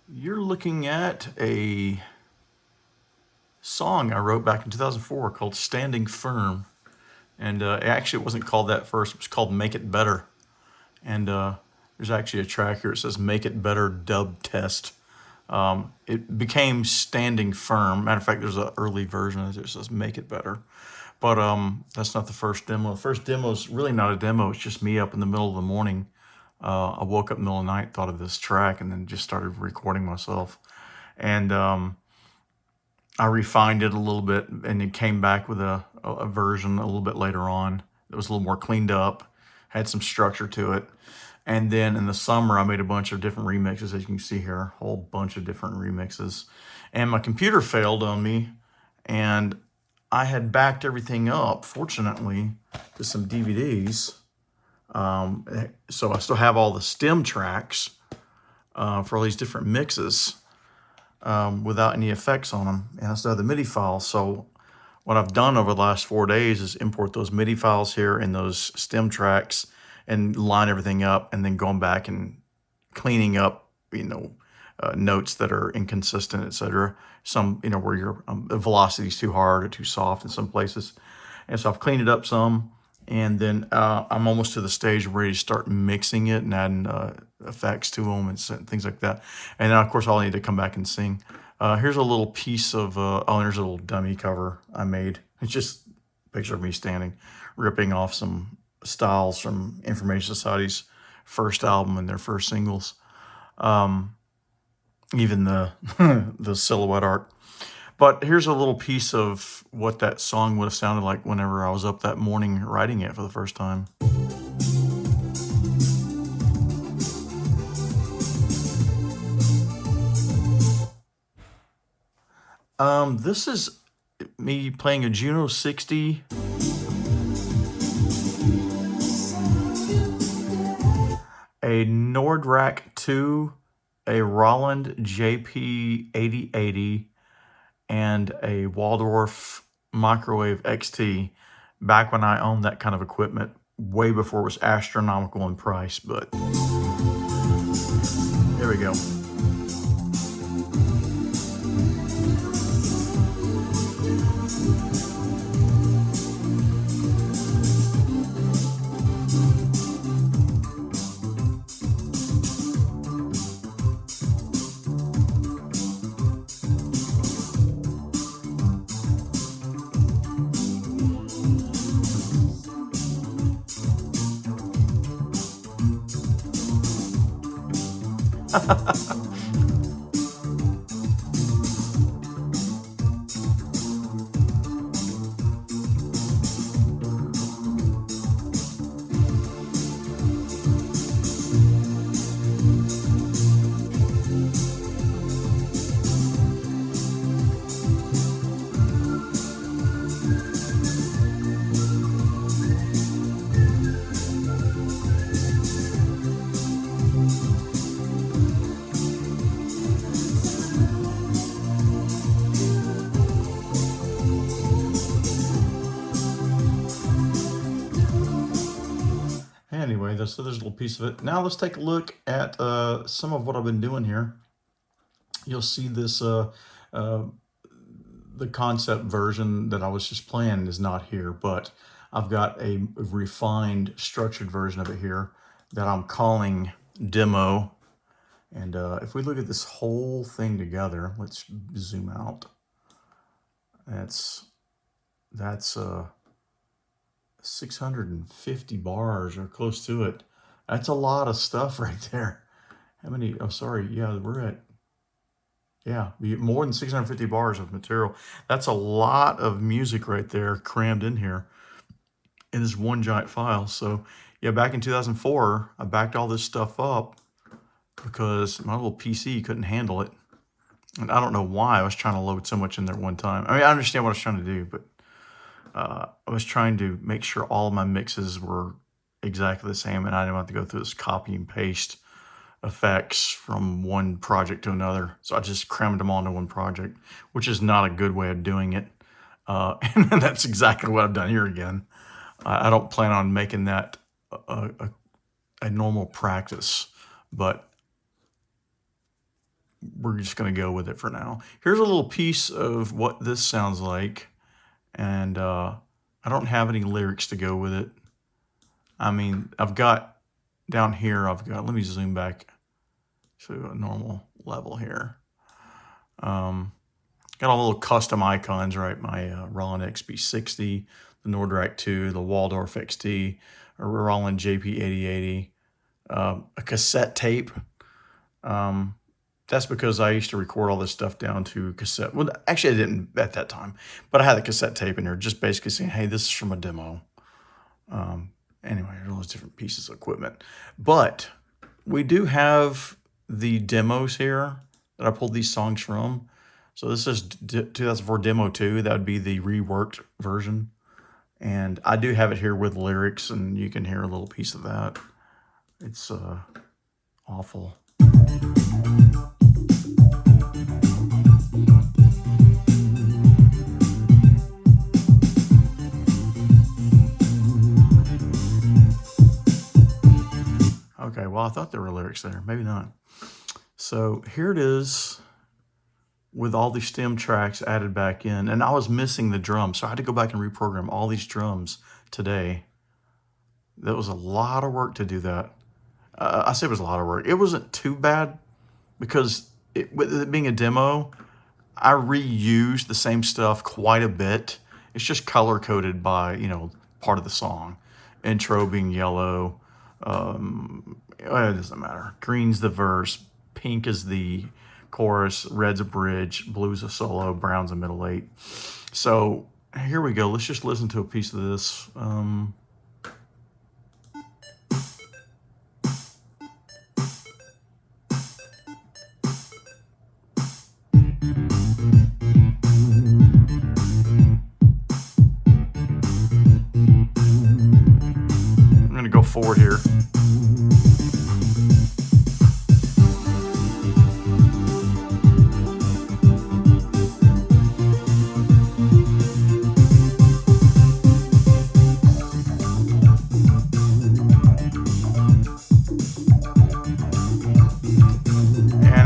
You're looking at a song I wrote back in 2004 called Standing Firm. And actually, it wasn't called that first, it was called Make It Better. And there's actually a track here that says Make It Better Dub Test. It became Standing Firm. Matter of fact, there's an early version of it that says Make It Better. But that's not the first demo. The first demo is really not a demo, it's just me up in the middle of the morning. I woke up in the middle of the night, thought of this track, and then just started recording myself. And I refined it a little bit, and it came back with a version a little bit later on that was a little more cleaned up, had some structure to it. And then in the summer, I made a bunch of different remixes, as you can see here, a whole bunch of different remixes. And my computer failed on me, and I had backed everything up, fortunately, to some DVDs. So I still have all the stem tracks for all these different mixes without any effects on them. And I still have the MIDI files. So what I've done over the last 4 days is import those MIDI files here and those stem tracks and line everything up, and then going back and cleaning up, notes that are inconsistent, etc. Some, where your velocity is too hard or too soft in some places. And so I've cleaned it up some, and then I'm almost to the stage where ready to start mixing it and adding effects to them and things like that. And then, of course, I'll need to come back and sing. Here's a little piece of, there's a little dummy cover I made. It's just a picture of me standing, ripping off some styles from Information Society's first album and their first singles. Even the the silhouette art. But here's a little piece of what that song would have sounded like whenever I was up that morning writing it for the first time. This is me playing a Juno 60, a Nordrack 2, a Roland JP 8080, and a Waldorf Microwave XT back when I owned that kind of equipment, way before it was astronomical in price. But there we go. Anyway, so there's a little piece of it. Now let's take a look at some of what I've been doing here. You'll see this, the concept version that I was just playing is not here, but I've got a refined, structured version of it here that I'm calling Demo. And if we look at this whole thing together, let's zoom out. That's 650 bars or close to it. That's a lot of stuff right there. How many? Oh, sorry. Yeah, we're at, more than 650 bars of material. That's a lot of music right there crammed in here in this one giant file. So yeah, back in 2004, I backed all this stuff up because my little PC couldn't handle it. And I don't know why I was trying to load so much in there at one time. I mean, I understand what I was trying to do, but I was trying to make sure all of my mixes were exactly the same, and I didn't have to go through this copy and paste effects from one project to another. So I just crammed them all into one project, which is not a good way of doing it. And that's exactly what I've done here again. I don't plan on making that a normal practice, but we're just going to go with it for now. Here's a little piece of what this sounds like. And I don't have any lyrics to go with it. I mean, I've got down here, let me zoom back to a normal level here. Got all little custom icons, right? My Roland XB60, the Nordrak 2, the Waldorf XT, a Roland JP8080, a cassette tape. That's because I used to record all this stuff down to cassette. Well, actually, I didn't at that time, but I had a cassette tape in there, just basically saying, hey, this is from a demo. Anyway, there's all those different pieces of equipment. But we do have the demos here that I pulled these songs from. So this is 2004 Demo 2. That would be the reworked version. And I do have it here with lyrics, and you can hear a little piece of that. It's awful. Okay, well, I thought there were lyrics there. Maybe not. So here it is with all these stem tracks added back in. And I was missing the drums, so I had to go back and reprogram all these drums today. That was a lot of work to do that. I say it was a lot of work. It wasn't too bad because with it being a demo, I reused the same stuff quite a bit. It's just color-coded by, part of the song. Intro being yellow. It doesn't matter. Green's the verse, pink is the chorus, red's a bridge, blue's a solo, brown's a middle eight. So here we go. Let's just listen to a piece of this. I'm going to go forward here.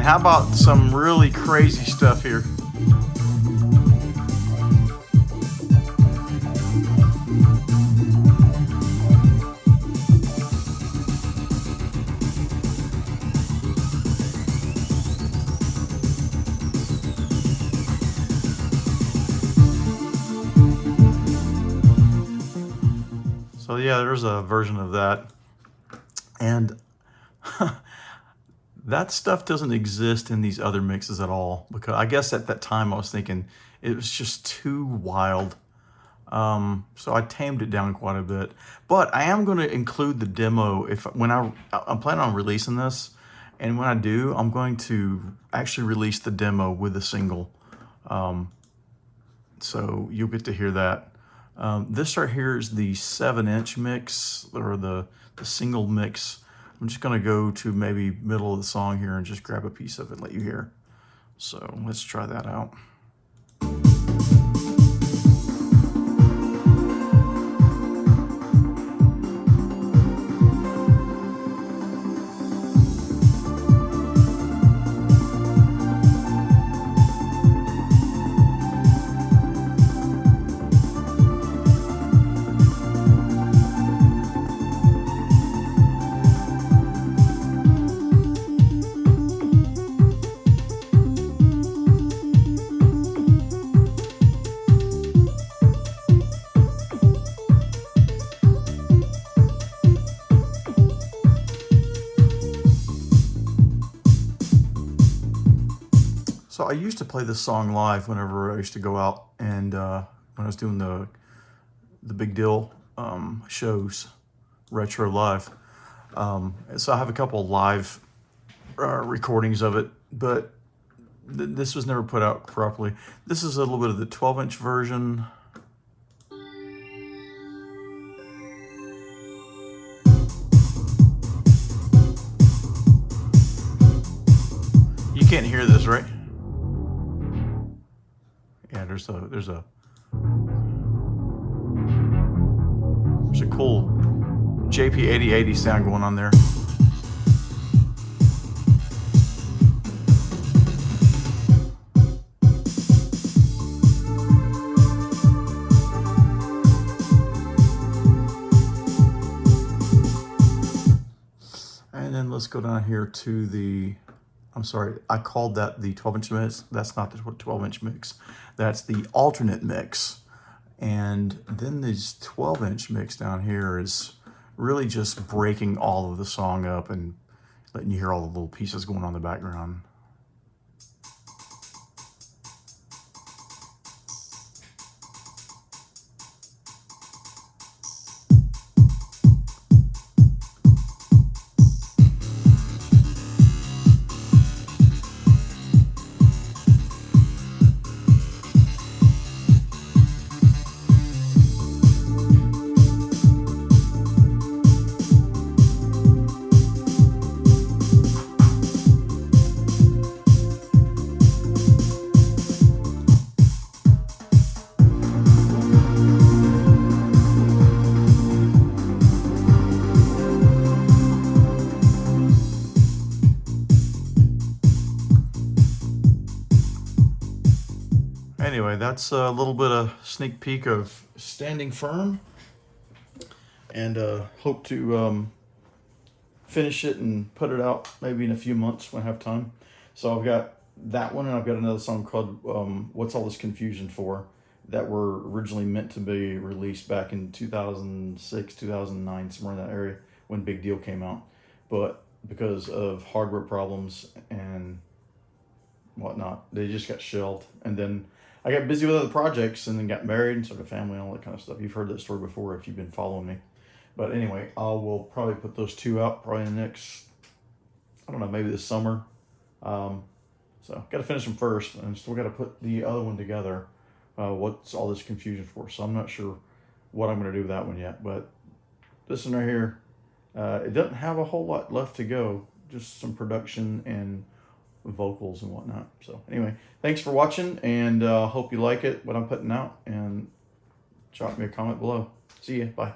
How about some really crazy stuff here? So yeah, there's a version of that. And that stuff doesn't exist in these other mixes at all, because I guess at that time I was thinking it was just too wild. So I tamed it down quite a bit. But I am going to include the demo I'm planning on releasing this, and when I do, I'm going to actually release the demo with a single. So you'll get to hear that. This right here is the 7-inch mix, or the single mix. I'm just going to go to maybe middle of the song here and just grab a piece of it and let you hear. So let's try that out. So I used to play this song live whenever I used to go out, and when I was doing the Big Deal shows, retro live. So I have a couple live recordings of it, but this was never put out properly. This is a little bit of the 12-inch version. You can't hear this, right? Yeah, there's a cool JP8080 sound going on there. let's go down here to the, I'm sorry, I called that the 12-inch mix. That's not the 12-inch mix. That's the alternate mix. And then this 12-inch mix down here is really just breaking all of the song up and letting you hear all the little pieces going on in the background. Anyway, that's a little bit of sneak peek of Standing Firm, and hope to finish it and put it out maybe in a few months when I have time. So I've got that one, and I've got another song called What's All This Confusion For, that were originally meant to be released back in 2006, 2009, somewhere in that area when Big Deal came out. But because of hardware problems and whatnot, they just got shelved. And then I got busy with other projects and then got married and started a family and all that kind of stuff. You've heard that story before if you've been following me. But anyway, I will probably put those two out probably in the next, I don't know, maybe this summer. So got to finish them first, and still got to put the other one together. What's all this confusion for? So I'm not sure what I'm going to do with that one yet. But this one right here, it doesn't have a whole lot left to go. Just some production and vocals and whatnot. So anyway, thanks for watching, and hope you like it, what I'm putting out, and drop me a comment below. See ya. Bye.